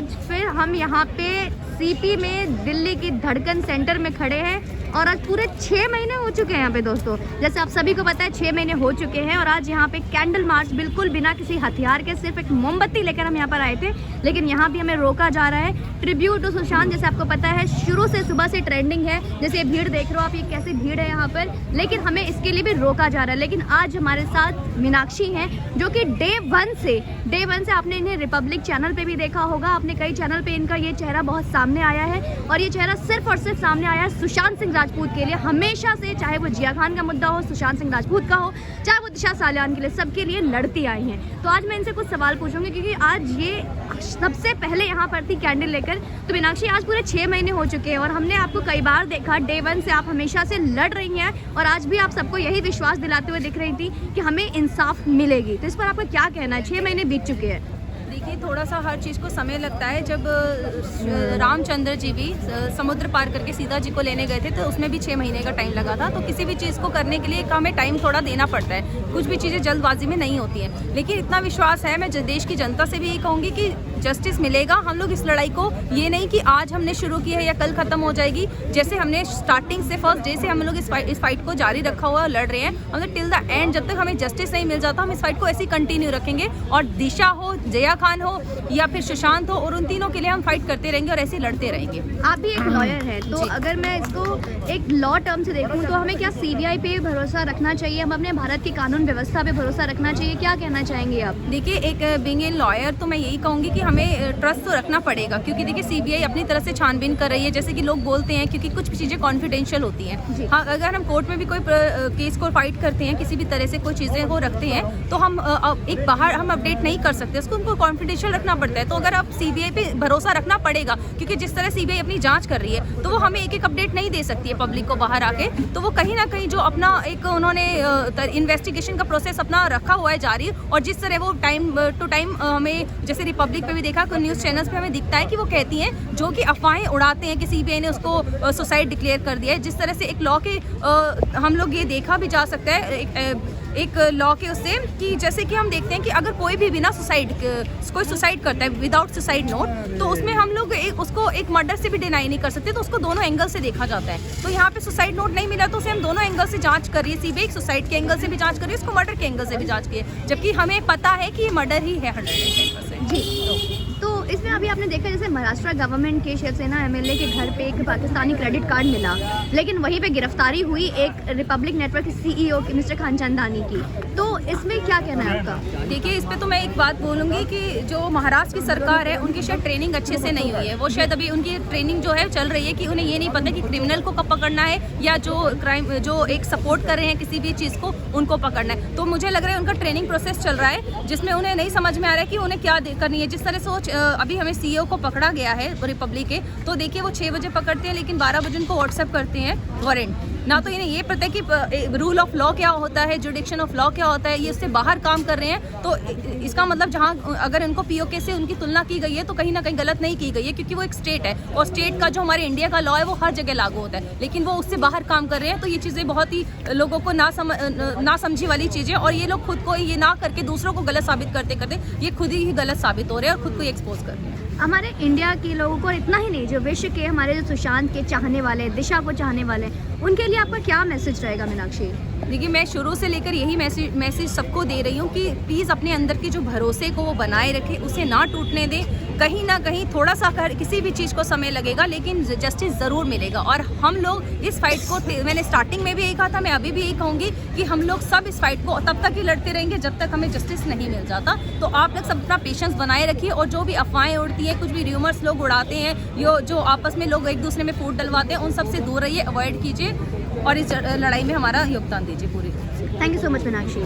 आज फिर हम यहाँ पे सीपी में दिल्ली की धड़कन सेंटर में खड़े हैं और आज पूरे 6 महीने हो चुके हैं यहाँ पे दोस्तों। जैसे आप सभी को पता है 6 महीने हो चुके हैं और आज यहाँ पे कैंडल मार्च बिल्कुल बिना किसी हथियार के सिर्फ एक मोमबत्ती लेकर हम यहाँ पर आए थे, लेकिन यहाँ भी हमें रोका जा रहा है। ट्रिब्यूट टू सुशांत जैसे आपको पता है शुरू से सुबह से ट्रेंडिंग है, जैसे ये भीड़ देख रहे हो आप, ये कैसी भीड़ है यहाँ पर, लेकिन हमें इसके लिए भी रोका जा रहा है। लेकिन आज हमारे साथ मीनाक्षी हैं जो कि डे वन से आपने इन्हें रिपब्लिक चैनल पे भी देखा होगा, आपने कई चैनल पे इनका ये चेहरा बहुत सामने आया है और ये चेहरा सिर्फ और सिर्फ सामने आया है सुशांत सिंह राजपूत के लिए। हमेशा से चाहे वो जिया खान का मुद्दा हो, सुशांत सिंह राजपूत का हो, चाहे वो दिशा सालियान के लिए, सबके लिए लड़ती आई हैं। तो आज मैं इनसे कुछ सवाल पूछूंगी क्योंकि आज ये सबसे पहले यहाँ पर थी कैंडल लेकर। तो मीनाक्षी आज पूरे 6 महीने हो चुके हैं और हमने आपको कई बार देखा, डे वन से आप हमेशा से लड़ रही हैं और आज भी आप सबको यही विश्वास दिलाते हुए दिख रही थी कि हमें इंसाफ मिलेगी। तो इस पर आपका क्या कहना है? 6 महीने बीत चुके हैं। देखिए, थोड़ा सा हर चीज़ को समय लगता है। जब रामचंद्र जी भी समुद्र पार करके सीता जी को लेने गए थे तो उसमें भी 6 महीने का टाइम लगा था। तो किसी भी चीज़ को करने के लिए हमें टाइम थोड़ा देना पड़ता है, कुछ भी चीज़ें जल्दबाजी में नहीं होती हैं। लेकिन इतना विश्वास है, मैं देश की जनता से भी यही कहूँगी कि जस्टिस मिलेगा। हम लोग इस लड़ाई को ये नहीं कि आज हमने शुरू की है या कल ख़त्म हो जाएगी, जैसे हमने स्टार्टिंग से फर्स्ट डे से हम लोग इस फाइट को जारी रखा हुआ लड़ रहे हैं। हम लोग टिल द एंड, जब तक हमें जस्टिस नहीं मिल जाता हम इस फाइट को ऐसे ही कंटिन्यू रखेंगे। और दिशा हो, जया खान हो या फिर सुशांत हो, और उन तीनों के लिए हम फाइट करते रहेंगे और ऐसे ही लड़ते रहेंगे। आप भी एक लॉयर हैं, तो अगर मैं इसको एक लॉ टर्म से देखूं तो हमें क्या सीबीआई पे भरोसा रखना चाहिए, हम अपने भारत की कानून व्यवस्था पे भरोसा रखना चाहिए, क्या कहना चाहेंगे आप? देखिए, एक बीइंग ए लॉयर तो मैं यही कहूँगी कि हमें ट्रस्ट तो रखना पड़ेगा, क्योंकि देखिए सीबीआई अपनी तरह से छानबीन कर रही है, जैसे कि लोग बोलते हैं, क्योंकि कुछ चीज़ें कॉन्फिडेंशियल होती हैं। हाँ, अगर हम कोर्ट में भी कोई केस को फाइट करते हैं, किसी भी तरह से कोई चीज़ें को रखते हैं, तो हम एक बाहर हम अपडेट नहीं कर सकते, उसको उनको कॉन्फिडेंशियल रखना पड़ता है। तो अगर आप सीबीआई पे भरोसा रखना पड़ेगा, क्योंकि जिस तरह सीबीआई अपनी जांच कर रही है तो वो हमें एक अपडेट नहीं दे सकती है पब्लिक को बाहर आके। तो वो कहीं ना कहीं जो अपना एक उन्होंने इन्वेस्टिगेशन का प्रोसेस अपना रखा हुआ है जारी, और जिस तरह वो टाइम टू टाइम हमें, जैसे रिपब्लिक पे भी देखा, न्यूज़ चैनल्स पे हमें दिखता है कि वो कहती हैं जो कि अफवाहें उड़ाते हैं कि सीबीआई ने उसको सुसाइड डिक्लेयर कर दिया है। जिस तरह से एक लॉ के हम लोग ये देखा भी जा सकता है एक लॉ के उससे, कि जैसे कि हम देखते हैं कि अगर कोई भी बिना कोई सुसाइड करता है विदाउट सुसाइड नोट, तो उसमें हम लोग उसको एक मर्डर से भी डिनाई नहीं कर सकते, तो उसको दोनों एंगल से देखा जाता है। तो यहाँ पे सुसाइड नोट नहीं मिला तो उसे हम दोनों एंगल से जांच कर रही है, सीबीआई सुसाइड के एंगल से भी जांच कर रही है, उसको मर्डर के एंगल से भी जांच की है, जबकि हमें पता है कि ये मर्डर ही है 100%। जी, तो इसमें अभी आपने देखा जैसे महाराष्ट्र गवर्नमेंट के शिवसेना एमएलए के घर पे एक पाकिस्तानी क्रेडिट कार्ड मिला, लेकिन वहीं पे गिरफ्तारी हुई एक रिपब्लिक नेटवर्क के सीईओ की, मिस्टर खानचंदानी की। तो इसमें क्या कहना है आपका? देखिए, इस पे तो मैं एक बात बोलूँगी कि जो महाराष्ट्र की सरकार है उनकी शायद ट्रेनिंग अच्छे से नहीं हुई है। वो शायद अभी उनकी ट्रेनिंग जो है चल रही है कि उन्हें ये नहीं पता कि क्रिमिनल को कब पकड़ना है या जो एक सपोर्ट कर रहे हैं किसी भी चीज़ को, उनको पकड़ना है। तो मुझे लग रहा है उनका ट्रेनिंग प्रोसेस चल रहा है, जिसमें उन्हें नहीं समझ में आ रहा है कि उन्हें क्या करनी है। जिस तरह से अभी हमें सीईओ को पकड़ा गया है रिपब्लिक के, तो देखिए वो 6 बजे पकड़ते हैं लेकिन 12 बजे उनको व्हाट्सएप करते हैं वारंट। ना तो इन्हें ये पता है कि रूल ऑफ लॉ क्या होता है, जुडिक्शन ऑफ लॉ क्या होता है, ये इससे बाहर काम कर रहे हैं। तो इसका मतलब जहाँ अगर इनको पीओके से उनकी तुलना की गई है तो कहीं ना कहीं गलत नहीं की गई है, क्योंकि वो एक स्टेट है और स्टेट का जो हमारे इंडिया का लॉ है वो हर जगह लागू होता है, लेकिन वो उससे बाहर काम कर रहे हैं। तो ये चीज़ें बहुत ही लोगों को ना समझी वाली चीज़ें, और ये लोग खुद को ये ना करके दूसरों को गलत साबित करते करते ये खुद ही गलत साबित हो रहे हैं और खुद को एक्सपोज कर रहे हैं। हमारे इंडिया के लोगों को इतना ही नहीं, जो विश्व के हमारे जो सुशांत के चाहने वाले, दिशा को चाहने वाले, उनके लिए आपका क्या मैसेज रहेगा मीनाक्षी? देखिए, मैं शुरू से लेकर यही मैसेज सबको दे रही हूँ कि प्लीज़ अपने अंदर के जो भरोसे को वो बनाए रखें, उसे ना टूटने दें। कहीं ना कहीं थोड़ा सा किसी भी चीज़ को समय लगेगा, लेकिन जस्टिस ज़रूर मिलेगा। और हम लोग इस फाइट को, मैंने स्टार्टिंग में भी यही कहा था, मैं अभी भी यही कहूँगी कि हम लोग सब इस फाइट को तब तक ही लड़ते रहेंगे जब तक हमें जस्टिस नहीं मिल जाता। तो आप लोग सब अपना पेशेंस बनाए रखिए, और जो भी अफवाहें उड़ती है, कुछ भी र्यूमर्स लोग उड़ाते हैं, जो आपस में लोग एक दूसरे में फूट डलवाते हैं, उन सब से दूर रहिए, अवॉइड कीजिए और इस लड़ाई में हमारा योगदान दीजिए पूरी। Thank you so much Meenakshi.